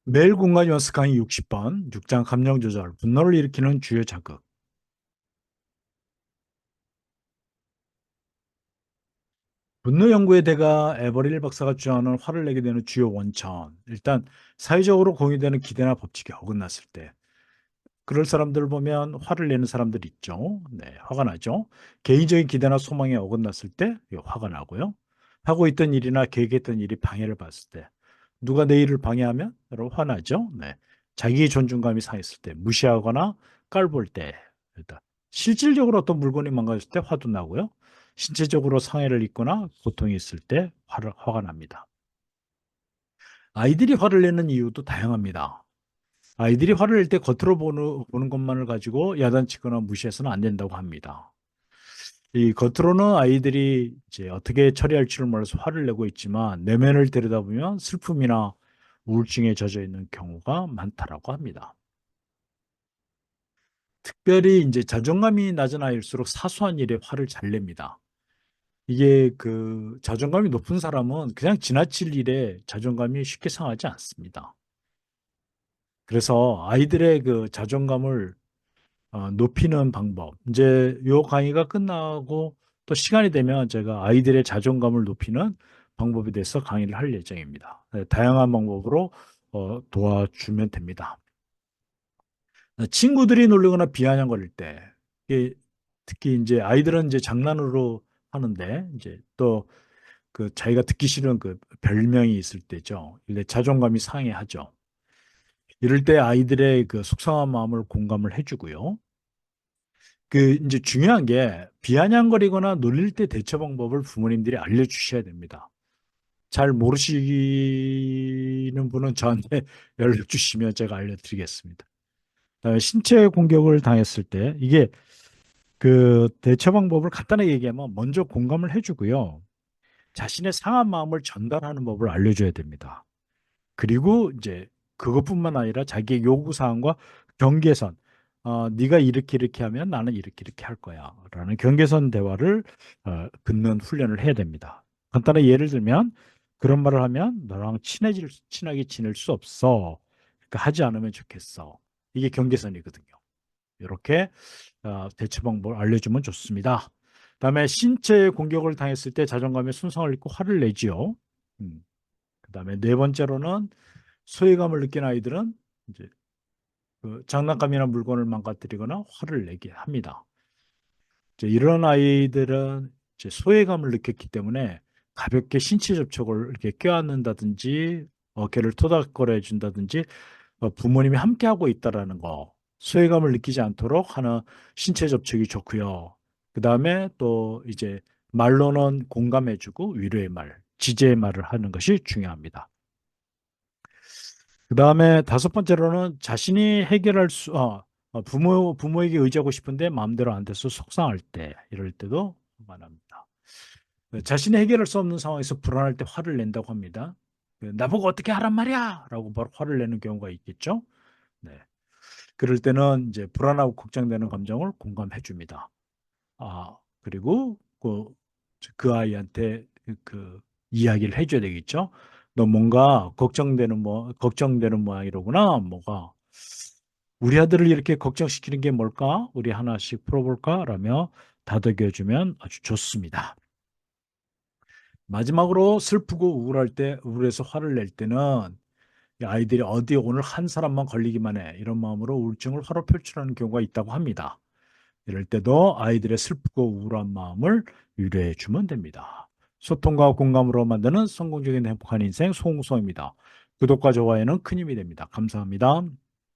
매일 공간 연습 강의 60번, 6장 감정 조절, 분노를 일으키는 주요 자극. 분노 연구의 대가 에버릴 박사가 주장하는 화를 내게 되는 주요 원천. 일단 사회적으로 공유되는 기대나 법칙에 어긋났을 때. 그럴 사람들 보면 화를 내는 사람들 있죠. 네, 화가 나죠. 개인적인 기대나 소망에 어긋났을 때 화가 나고요. 하고 있던 일이나 계획했던 일이 방해를 받았을 때. 누가 내 일을 방해하면 여러분 화나죠. 네. 자기 존중감이 상했을 때, 무시하거나 깔볼 때, 일단 실질적으로 어떤 물건이 망가졌을 때 화도 나고요. 신체적으로 상해를 입거나 고통이 있을 때 화가 납니다. 아이들이 화를 내는 이유도 다양합니다. 아이들이 화를 낼 때 겉으로 보는 것만을 가지고 야단치거나 무시해서는 안 된다고 합니다. 이 겉으로는 아이들이 이제 어떻게 처리할 줄을 몰라서 화를 내고 있지만 내면을 들여다보면 슬픔이나 우울증에 젖어 있는 경우가 많다라고 합니다. 특별히 이제 자존감이 낮은 아이일수록 사소한 일에 화를 잘 냅니다. 이게 그 자존감이 높은 사람은 그냥 지나칠 일에 자존감이 쉽게 상하지 않습니다. 그래서 아이들의 그 자존감을 높이는 방법. 이제 요 강의가 끝나고 또 시간이 되면 제가 아이들의 자존감을 높이는 방법에 대해서 강의를 할 예정입니다. 네, 다양한 방법으로 도와주면 됩니다. 친구들이 놀리거나 비아냥거릴 때, 이게 특히 이제 아이들은 이제 장난으로 하는데 이제 또 그 자기가 듣기 싫은 그 별명이 있을 때죠. 근데 자존감이 상해하죠. 이럴 때 아이들의 그 속상한 마음을 공감을 해주고요. 그 이제 중요한 게 비아냥거리거나 놀릴 때 대처 방법을 부모님들이 알려주셔야 됩니다. 잘 모르시는 분은 저한테 연락 주시면 제가 알려드리겠습니다. 그다음에 신체 공격을 당했을 때 이게 그 대처 방법을 간단하게 얘기하면 먼저 공감을 해주고요. 자신의 상한 마음을 전달하는 법을 알려줘야 됩니다. 그리고 이제 그것뿐만 아니라 자기의 요구 사항과 경계선. 네가 이렇게 하면 나는 이렇게 할 거야라는 경계선 대화를 듣는 훈련을 해야 됩니다. 간단하게 예를 들면 그런 말을 하면 너랑 친하게 지낼 수 없어. 그러니까 하지 않으면 좋겠어. 이게 경계선이거든요. 이렇게 대처 방법을 알려주면 좋습니다. 그다음에 신체 공격을 당했을 때 자존감에 손상을 입고 화를 내지요. 그다음에 네 번째로는 소외감을 느낀 아이들은 이제 그 장난감이나 물건을 망가뜨리거나 화를 내게 합니다. 이제 이런 아이들은 이제 소외감을 느꼈기 때문에 가볍게 신체 접촉을 이렇게 껴안는다든지 어깨를 토닥거려 준다든지 부모님이 함께 하고 있다라는 거 소외감을 느끼지 않도록 하는 신체 접촉이 좋고요. 그 다음에 또 이제 말로는 공감해주고 위로의 말, 지지의 말을 하는 것이 중요합니다. 그 다음에 다섯 번째로는 자신이 해결할 부모에게 의지하고 싶은데 마음대로 안 돼서 속상할 때, 이럴 때도 화가 납니다. 자신이 해결할 수 없는 상황에서 불안할 때 화를 낸다고 합니다. 나보고 어떻게 하란 말이야! 라고 바로 화를 내는 경우가 있겠죠. 네. 그럴 때는 이제 불안하고 걱정되는 감정을 공감해 줍니다. 그리고 그 아이한테 그 이야기를 해줘야 되겠죠. 너 뭔가 걱정되는 모양이로구나. 뭐가 우리 아들을 이렇게 걱정시키는 게 뭘까? 우리 하나씩 풀어볼까? 라며 다독여주면 아주 좋습니다. 마지막으로 슬프고 우울할 때, 우울해서 화를 낼 때는 이 아이들이 어디 오늘 한 사람만 걸리기만 해. 이런 마음으로 우울증을 화로 표출하는 경우가 있다고 합니다. 이럴 때도 아이들의 슬프고 우울한 마음을 위로해 주면 됩니다. 소통과 공감으로 만드는 성공적인 행복한 인생 송우성입니다. 구독과 좋아요는 큰 힘이 됩니다. 감사합니다.